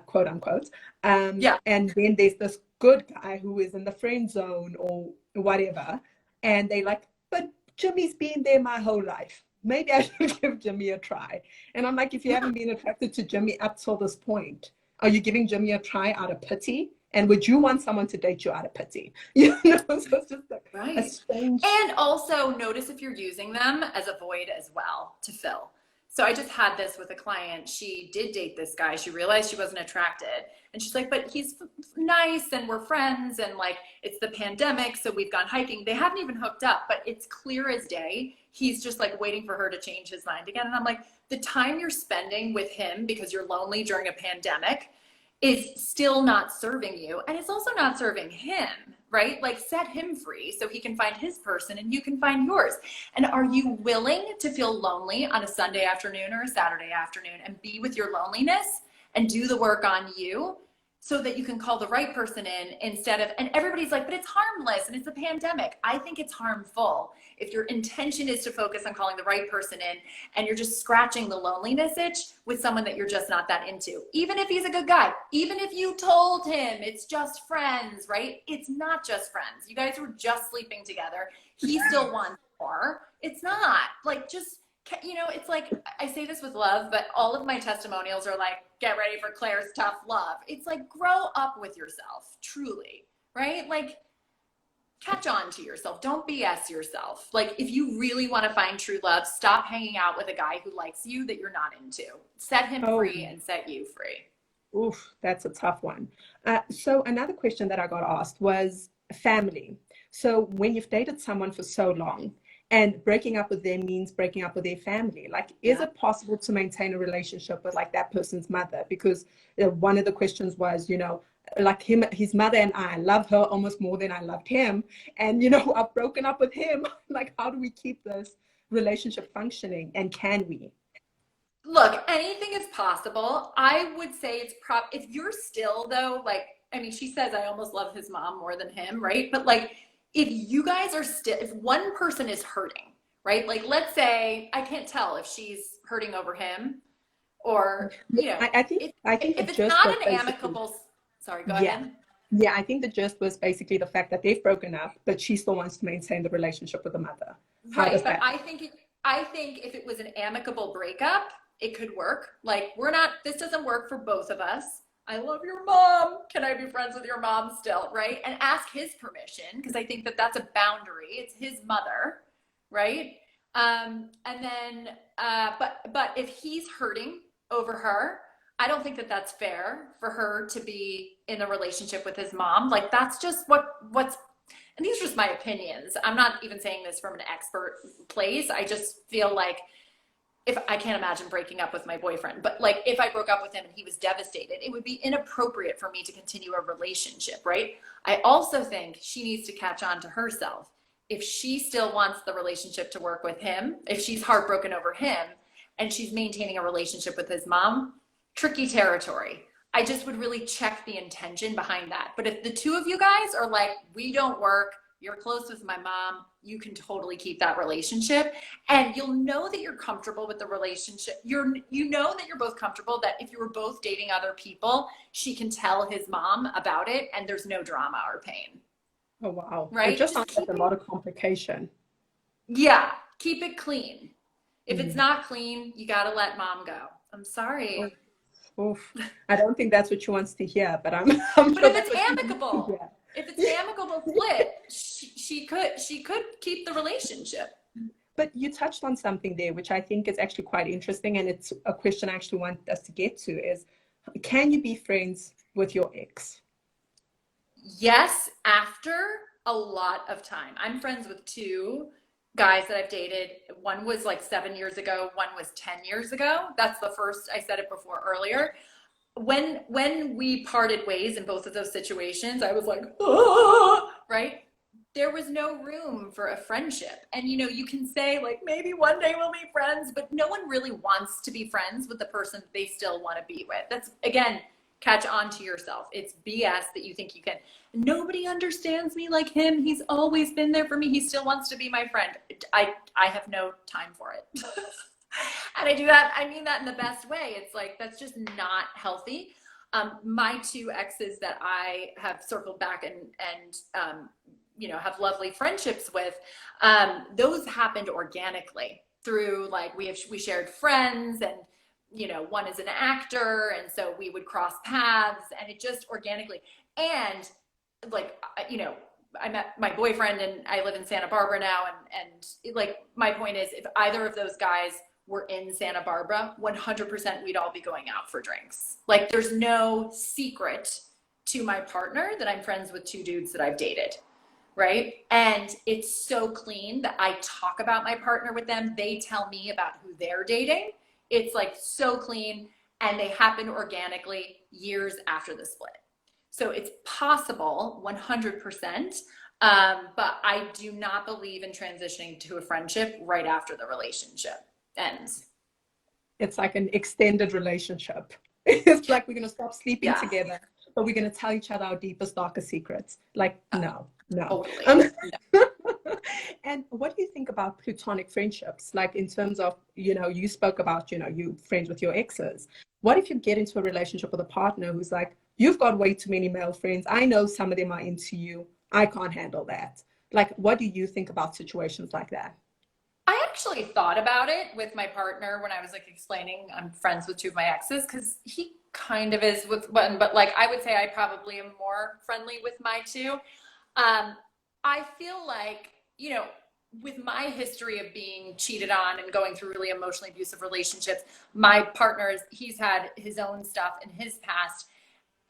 quote unquote. And then there's this good guy who is in the friend zone or whatever. And they but Jimmy's been there my whole life. Maybe I should give Jimmy a try. And I'm like, if you haven't been attracted to Jimmy up till this point, are you giving Jimmy a try out of pity? And would you want someone to date you out of pity? So it's just a strange. And also notice if you're using them as a void as well to fill. So I just had this with a client. She did date this guy. She realized she wasn't attracted. And she's like, but he's nice and we're friends. And it's the pandemic. So we've gone hiking. They haven't even hooked up, but it's clear as day. He's just waiting for her to change his mind again. And I'm like, the time you're spending with him because you're lonely during a pandemic is still not serving you. And it's also not serving him, right? Set him free so he can find his person and you can find yours. And are you willing to feel lonely on a Sunday afternoon or a Saturday afternoon and be with your loneliness and do the work on you so that you can call the right person in instead of, and everybody's like, but it's harmless and it's a pandemic. I think it's harmful. If your intention is to focus on calling the right person in and you're just scratching the loneliness itch with someone that you're just not that into, even if he's a good guy, even if you told him it's just friends, right? It's not just friends. You guys were just sleeping together. He still wants more. It's not it's I say this with love, but all of my testimonials are get ready for Claire's tough love. It's grow up with yourself, truly, right? Catch on to yourself. Don't BS yourself. If you really want to find true love, stop hanging out with a guy who likes you that you're not into. Set him free and set you free. Oof, that's a tough one. So another question that I got asked was family. So when you've dated someone for so long, and breaking up with them means breaking up with their family. Is it possible to maintain a relationship with that person's mother? Because one of the questions was, his mother and I love her almost more than I loved him. And, I've broken up with him. How do we keep this relationship functioning? And can we? Look, anything is possible. I would say it's if you're still though, she says I almost love his mom more than him, right? But if you guys are still, if one person is hurting, right? Let's say, I can't tell if she's hurting over him or, I think if it's not an amicable, sorry, go ahead. Yeah, I think the gist was basically the fact that they've broken up, but she still wants to maintain the relationship with the mother. Right, but I think if it was an amicable breakup, it could work. This doesn't work for both of us. I love your mom. Can I be friends with your mom still? Right. And ask his permission. Because I think that that's a boundary. It's his mother. Right. And then, but if he's hurting over her, I don't think that that's fair for her to be in a relationship with his mom. Like, that's just what's, and these are just my opinions. I'm not even saying this from an expert place. I just feel like, if I can't imagine breaking up with my boyfriend, but like if I broke up with him and he was devastated, it would be inappropriate for me to continue a relationship, right? I also think she needs to catch on to herself. If she still wants the relationship to work with him, if she's heartbroken over him and she's maintaining a relationship with his mom, tricky territory. I just would really check the intention behind that. But if the two of you guys are like, we don't work, you're close with my mom, you can totally keep that relationship. And you'll know that you're comfortable with the relationship. You know that you're both comfortable, that if you were both dating other people, she can tell his mom about it and there's no drama or pain. Oh, wow. Right? It just sounds like a lot of complication. Yeah. Keep it clean. If it's not clean, you got to let mom go. I'm sorry. Oof. I don't think that's what she wants to hear, but I'm but sure if it's amicable, if it's an amicable split, she could keep the relationship. But you touched on something there, which I think is actually quite interesting. And it's a question I actually want us to get to is, can you be friends with your ex? Yes, after a lot of time. I'm friends with two guys that I've dated. One was like 7 years ago. One was 10 years ago. That's the first, I said it before earlier. When we parted ways in both of those situations, I was like, oh, right? There was no room for a friendship. And, you know, you can say like, maybe one day we'll be friends, but no one really wants to be friends with the person they still want to be with. That's, again, catch on to yourself. It's BS that you think you can. Nobody understands me like him. He's always been there for me. He still wants to be my friend. I have no time for it. And I do that. I mean that in the best way. It's like, that's just not healthy. My two exes that I have circled back and you know, have lovely friendships with, those happened organically through like, we shared friends, and, you know, one is an actor. And so we would cross paths, and it just organically. And like, you know, I met my boyfriend and I live in Santa Barbara now. And like, my point is, if either of those guys were in Santa Barbara, 100% we'd all be going out for drinks. Like, there's no secret to my partner that I'm friends with two dudes that I've dated, right? And it's so clean that I talk about my partner with them. They tell me about who they're dating. It's like so clean, and they happen organically years after the split. So it's possible 100%, but I do not believe in transitioning to a friendship right after the relationship ends. It's like an extended relationship. It's like we're going to stop sleeping together, but we're going to tell each other our deepest, darkest secrets. Like, no. Totally. And what do you think about platonic friendships? Like, in terms of, you know, you spoke about, you know, you friends with your exes. What if you get into a relationship with a partner who's like, you've got way too many male friends. I know some of them are into you. I can't handle that. Like, what do you think about situations like that? I actually thought about it with my partner when I was like explaining I'm friends with two of my exes, because he kind of is with one, but like I would say I probably am more friendly with my two. I feel like, you know, with my history of being cheated on and going through really emotionally abusive relationships, my partner, he's had his own stuff in his past.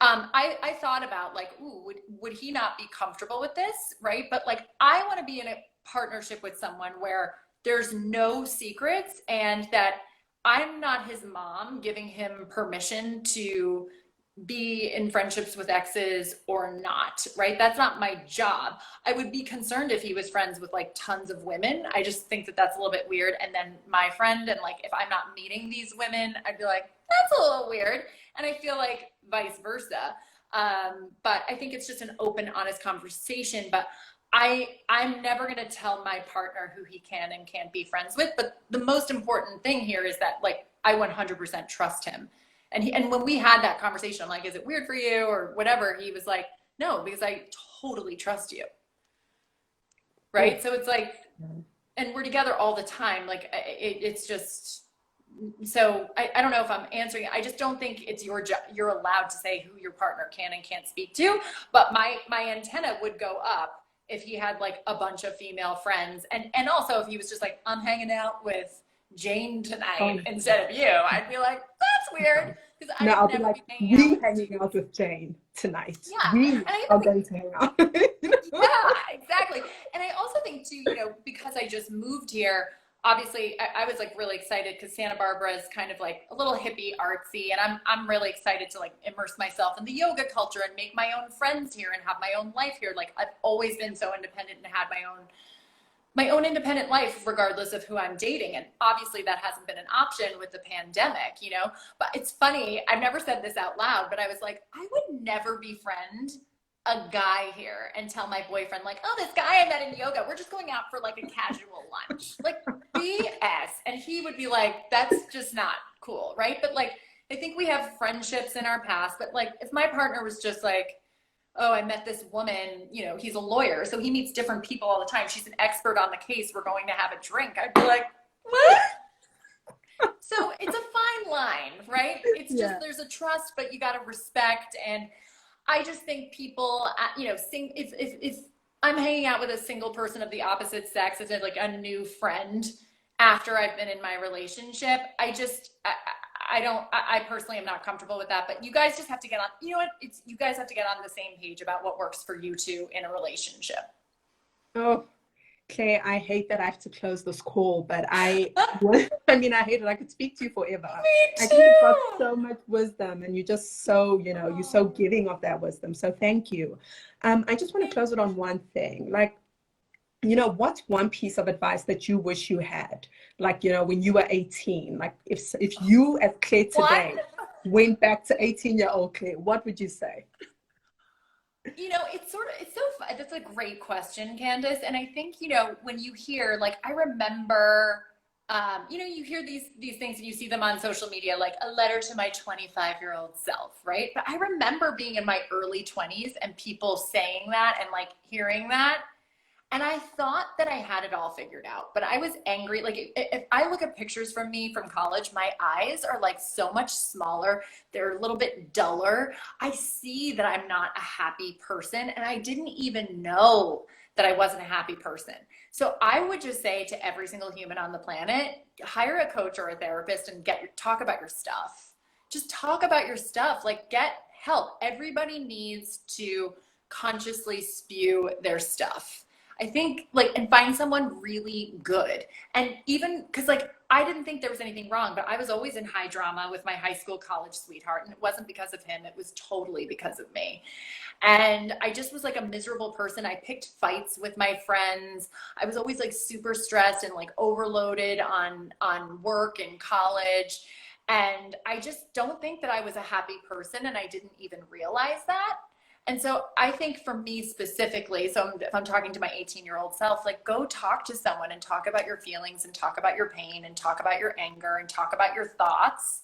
I thought about like, ooh, would he not be comfortable with this? Right. But like, I want to be in a partnership with someone where there's no secrets, and that I'm not his mom giving him permission to be in friendships with exes or not, right? That's not my job. I would be concerned if he was friends with like tons of women. I just think that that's a little bit weird. And then my friend, and like, if I'm not meeting these women, I'd be like, that's a little weird. And I feel like vice versa. But I think it's just an open, honest conversation. But I'm never going to tell my partner who he can and can't be friends with. But the most important thing here is that like, I 100% trust him. And when we had that conversation, I'm like, is it weird for you or whatever? He was like, no, because I totally trust you. Right. Yeah. So it's like, and we're together all the time. Like it's just, so I don't know if I'm answering it. I just don't think it's your job. You're allowed to say who your partner can and can't speak to, but my antenna would go up if he had like a bunch of female friends. And also if he was just like, I'm hanging out with Jane tonight instead of you, I'd be like, that's weird. because I No, would I'll be never like, be hanging out we with hanging out with Jane tonight. yeah. We And I are even think going to hang out. yeah, exactly. And I also think too, because I just moved here, obviously I was like really excited because Santa Barbara is kind of like a little hippie artsy, and I'm really excited to like immerse myself in the yoga culture and make my own friends here and have my own life here. Like I've always been so independent and had my own independent life regardless of who I'm dating. And obviously that hasn't been an option with the pandemic, but it's funny. I've never said this out loud, but I was like, I would never befriend a guy here and tell my boyfriend like, oh, this guy I met in yoga, we're just going out for like a casual lunch, like BS. And he would be like, that's just not cool, right? But like, I think we have friendships in our past, but like if my partner was just like, oh, I met this woman, he's a lawyer, so he meets different people all the time, she's an expert on the case, we're going to have a drink, I'd be like, what? So it's a fine line, right? It's just, there's a trust, but you got to respect. And I just think people, if I'm hanging out with a single person of the opposite sex as like a new friend after I've been in my relationship, I personally am not comfortable with that. But you guys just have to get on, you guys have to get on the same page about what works for you two in a relationship. Oh, Claire, I hate that I have to close this call, but I hate it. I could speak to you forever. Me too. I think you've got so much wisdom, and you're just so, you're so giving of that wisdom. So thank you. I just want to close it on one thing. Like, what's one piece of advice that you wish you had? Like, when you were 18, like if you as Claire today went back to 18-year-old Claire, what would you say? It's so fun. That's a great question, Candice. And I think, when you hear, like, I remember, you hear these things and you see them on social media, like a letter to my 25-year-old self, right? But I remember being in my early 20s and people saying that and like hearing that. And I thought that I had it all figured out, but I was angry. Like if I look at pictures from me from college, my eyes are like so much smaller. They're a little bit duller. I see that I'm not a happy person, and I didn't even know that I wasn't a happy person. So I would just say to every single human on the planet, hire a coach or a therapist and talk about your stuff. Just talk about your stuff. Like get help. Everybody needs to consciously spew their stuff. I think and find someone really good. And even because I didn't think there was anything wrong, but I was always in high drama with my high school college sweetheart. And it wasn't because of him. It was totally because of me. And I just was like a miserable person. I picked fights with my friends. I was always like super stressed and like overloaded on work and college. And I just don't think that I was a happy person. And I didn't even realize that. And so I think for me specifically, so if I'm talking to my 18-year-old self, like go talk to someone and talk about your feelings and talk about your pain and talk about your anger and talk about your thoughts.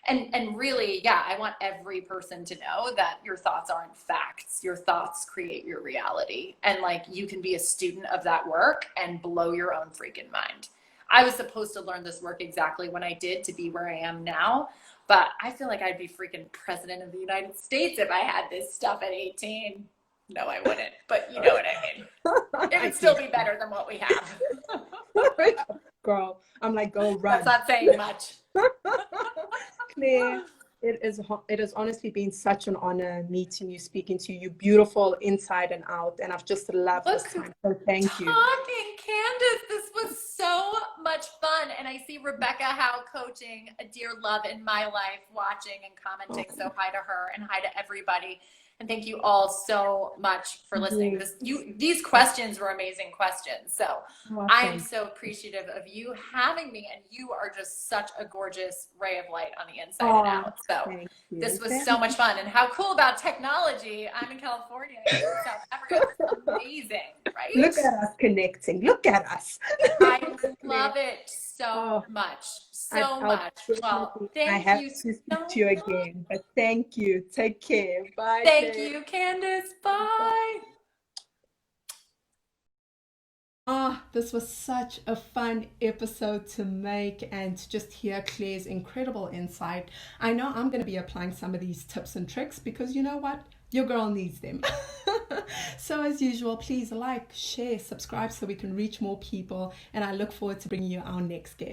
And really, I want every person to know that your thoughts aren't facts. Your thoughts create your reality. And you can be a student of that work and blow your own freaking mind. I was supposed to learn this work exactly when I did to be where I am now. But I feel like I'd be freaking president of the United States if I had this stuff at 18. No, I wouldn't. But you know what I mean. It would still be better than what we have. Girl, I'm like, go run. That's not saying much. Claire, it has honestly been such an honor meeting you, speaking to you. Beautiful inside and out. And I've just loved this time. So thank you. Talking, Candice, this was so much fun. And I see Rebecca Howe coaching a dear love in my life, watching and commenting. So hi to her and hi to everybody. And thank you all so much for listening. These questions were amazing questions. So awesome. I am so appreciative of you having me. And you are just such a gorgeous ray of light on the inside and out. So this was so much fun. And how cool about technology. I'm in California. You're in South Africa. It's amazing, right? Look at us connecting. Look at us. I love it so much. So much. Well, thank you so much. I have to speak to you again, but thank you. Take care. Bye. Thank you, Candice. Bye. This was such a fun episode to make and to just hear Claire's incredible insight. I know I'm going to be applying some of these tips and tricks because you know what? Your girl needs them. So as usual, please like, share, subscribe so we can reach more people. And I look forward to bringing you our next guest.